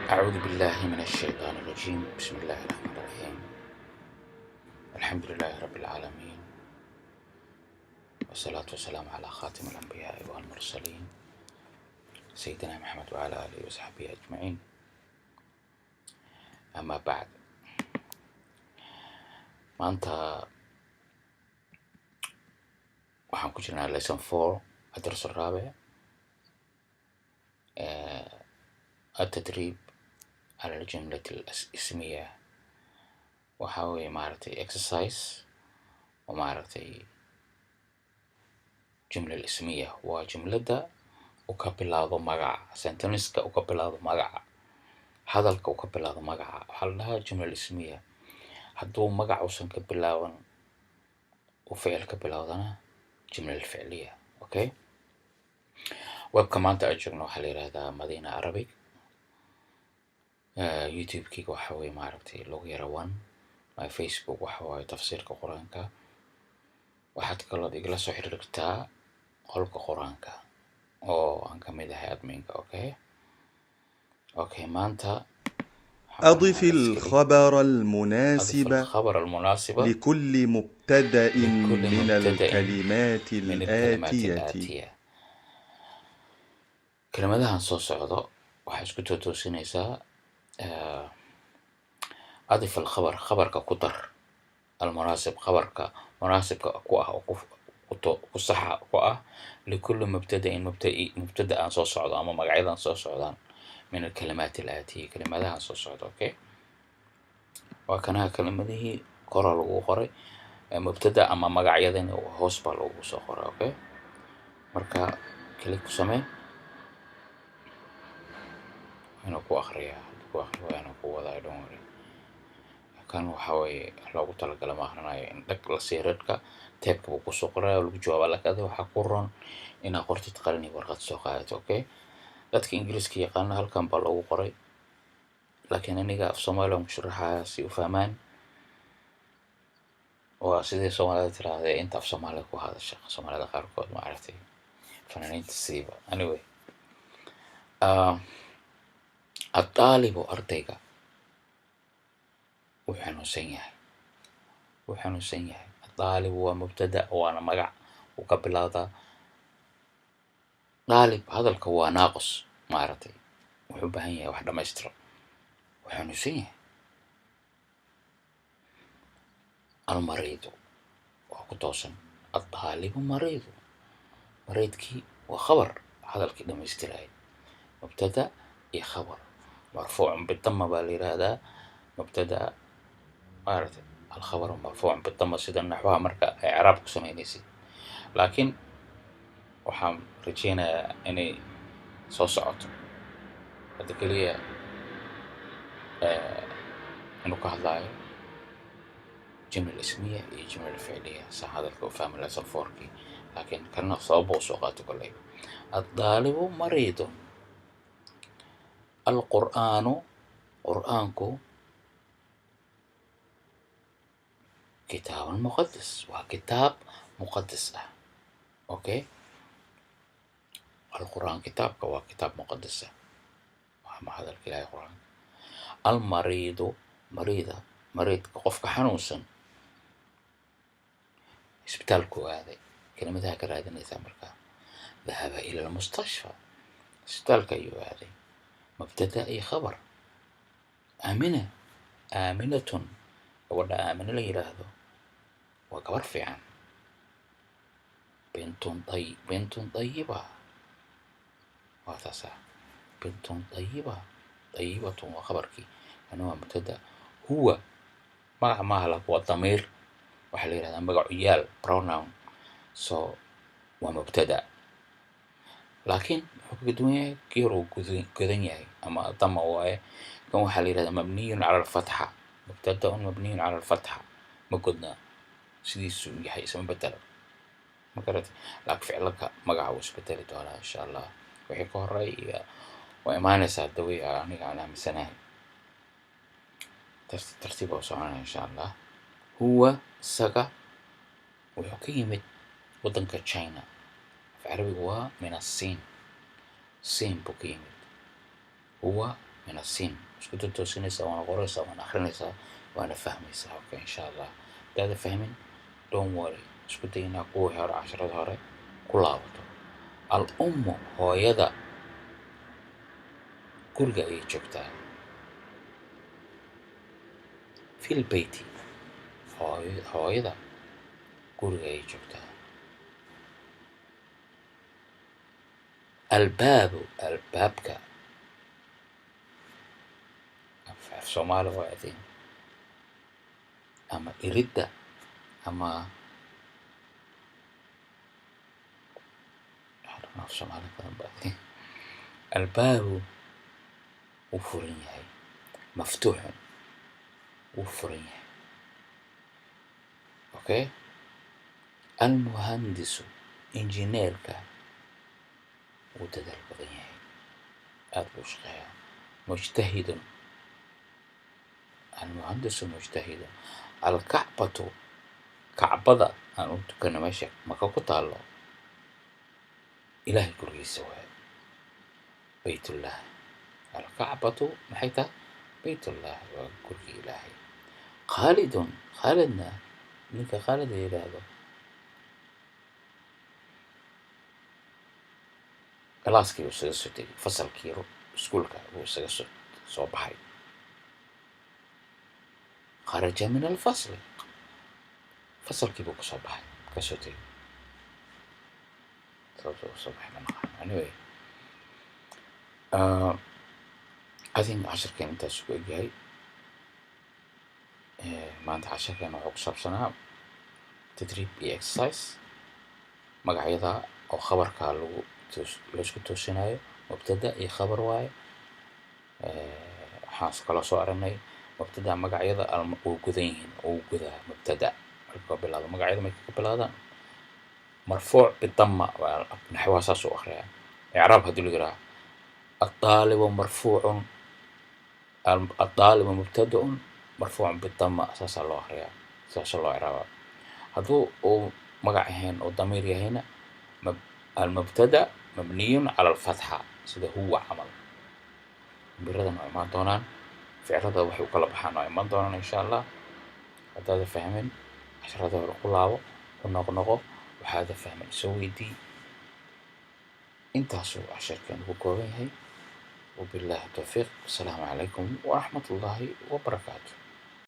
أعوذ بالله من الشيطان الرجيم. بسم الله الرحمن الرحيم. الحمد لله رب العالمين، والصلاة والسلام على خاتم الأنبياء والمرسلين سيدنا محمد وعلى آله وصحبه أجمعين. أما بعد، maanta waxaan ku jirnaa lesson 4 الدرس الرابع التدريب على الجملة الاسمية. waxaa weeye maaragtay exercise oo maaragtay jumla ismiya waa jumlada u ka bilaabo magaca, sentenceska u ka bilaabo magaca, hadalka u ka bilaabo magaca. waxaa la dhahaa jumla ismiya. hadduu magac uusan ka bilaaban uu ficil ka bilaawdana jumla ficliya. okay, webka maanta aan joogno waxaa la yidhahdaa Madina Arabic. youtube-kiga waxa weeye maaragtay logu yara one. my facebook waxa waaye tafsiirka quraanka. waxaad kaloo igala soo xiriiri kartaa qolka quraanka oo aan ka mid ahay adminka. okay maanta أضف الخبر الخبر المناسب لكل مبتدأ من الكلمات الآتية. كلمadahan soo socdo waxay isku toosinaysaa أضف الخبر خبرka ku dar المناسب خبرka مناسبka ku ah oo ku sax ku ah لكل مبتدأ aan soo socdo ama magacyadan soo socdaan من الكلمات الآتية كلمadahan soo socdo. okay, waa kana kelimadihii kor lagu qoray mubtada ama magacyadan hoos baa lagu soo qoray. okay, marka kaliya ku samee inuu ku akhriyo waana ku wada dhown. kan waxa weeye loogu talagalay ma akhrinayo in dhag la siiradka teebka uu ku soo qoray lagu jawaabo lakada waxa ku ron ina qortid qalin iyo warqad soo qaadato. okay, dadka ingiriiska yaqaan halkan baa lagu qoray, laakiin aniga af Soomaaliya ku sharaxaya si u fahmaan oo sidii Soomaalida tiraahday inta af Soomaaliya ku hadasha Soomaalida qaarkood ma aragtay fanaaniinta siiba. anyway, الطالب ardayga wuxuu xanuunsan yahay. الطالب waa mubtada waana magac uu ka bilaawda. طالب hadalka waa naaqis maaragtay wuxuu baahan yahay wax dhameystiro. wuxuu xanuunsan yahay. المريض waa ku toosan. الطالب مريض مريضkii waa khabar hadalkii dhameystiraya mubtada iyo khabar مرفوع بالضمة baa la yiraahdaa. mubtada maaragtay الخبر مرفوع بالضمة sida naxwaha marka ay i'raab ku sameynaysid. laakiin waxaan rajeynayaa inay soo socoto hadda kaliya inuu ka hadlayo jumla ismiya iyo jumla ficliya sa hadalka u fahmi la safarki. laakiin kana sabab uu soo qaato kulay. الطالب مريض. القرآن قرآنكو كتاب مقدس وكتاب مقدس. اوكي، القرآن كتابك وكتاب مقدس وما هذا الكلام القرآن. المريض مريض قفك حنوسا اسبتالكو هذا كلمة هكذا هذا نثامرك ذهب إلى المستشفى. اسبتالك أيوه هذا مبتدأ أي خبر. آمنة ولا آمنة لا يراهدو وكبر في عام. بنت طيبة واتسع بنت طيبة وخبرك أنه مبتدأ. هو ما هلا هو الضمير وحليل هذا مقع عيال pronoun ومبتدأ. لكن حكي الدنيا كيرو كذنياي أما ضم واي كم وحليل هذا مبني على الفتحة. مبتدأ مبني على الفتحة ما قلنا سيدي يحيى اسم بدل ما قرأت لك فعلك مقعوس بدل ولا إن شاء الله وحكي الرأي وإيمان سادوية أنا من سنة ترتيب وصعنا إن شاء الله. هو سقى وحكيمة ودنك تشاينا في عربي هو من الصين بقيمة. هو min السين isku toosinaysaa waana qoraysaa waana akhrinaysaa waana fahmaysaa okay insha allah haddaada fahmin don't worry isku day inaa kuwii hore casharada hore ku laabato al ummu hooyada guriga ayay joogtaa fil beyti hooyada guriga ayay joogtaa albaabu albaabka af soomaali waa adin ama iridda ama af soomaali badan ba albaabu wuu furan yahay maftuuxun wuu furan yahay okay almuhandisu injineerka wuu dadaal badan yahay aad buu shaqeeyaa mujtahidun almuhandisu mujtahidun alkacbatu kacbada aan u tukano meesha maka ku taalo ilaahay gurigiisa waaye baytullah alkacbatu maxay tahay baytullah waa gurigi ilaahay khaalidun khaalidna ninka khaalid la yidhaahdo galaaskii buu isaga soo tegay fasalkii iskuulka buu isaga soo baxay kharaja min alfasli fasalkii buu kasoo baxay kasoo tegay sababta uu soo baxay ma naqaan anyway I think casharkan intaas ku egyahay maanta casharkan wuxuu ku saabsanaa tadriib iyo exercise magacyada oo khabarka laisku toosinayo mubtada iyo khabar waaye waxaan kaloo soo aragnay mubtada magacyada uu gudan yihiin uu gudaa mubtada marka bilaado magacyada markay ka bilaadaan marfuuc bidama naxwaha saas u akhriyaa icraab haddii lagu yidhaha الطالب مرفوع الطالب مبتدأ مرفوع بالضمة أساس الله أخريا أساس الله إعرابا هذو مقعهن أو ضمير هنا المبتدأ مبني على الفتحة سيده هو عمل بردا نوعمان دونان فعرضا وحي وقلب حان نوعمان دونان إن شاء الله هذا فهمن عشرة ورقلابو ونقنقو وهذا فهمن سوي دي انتهى عشر كان بكوين هاي وبالله التوفيق والسلام عليكم ورحمة الله وبركاته.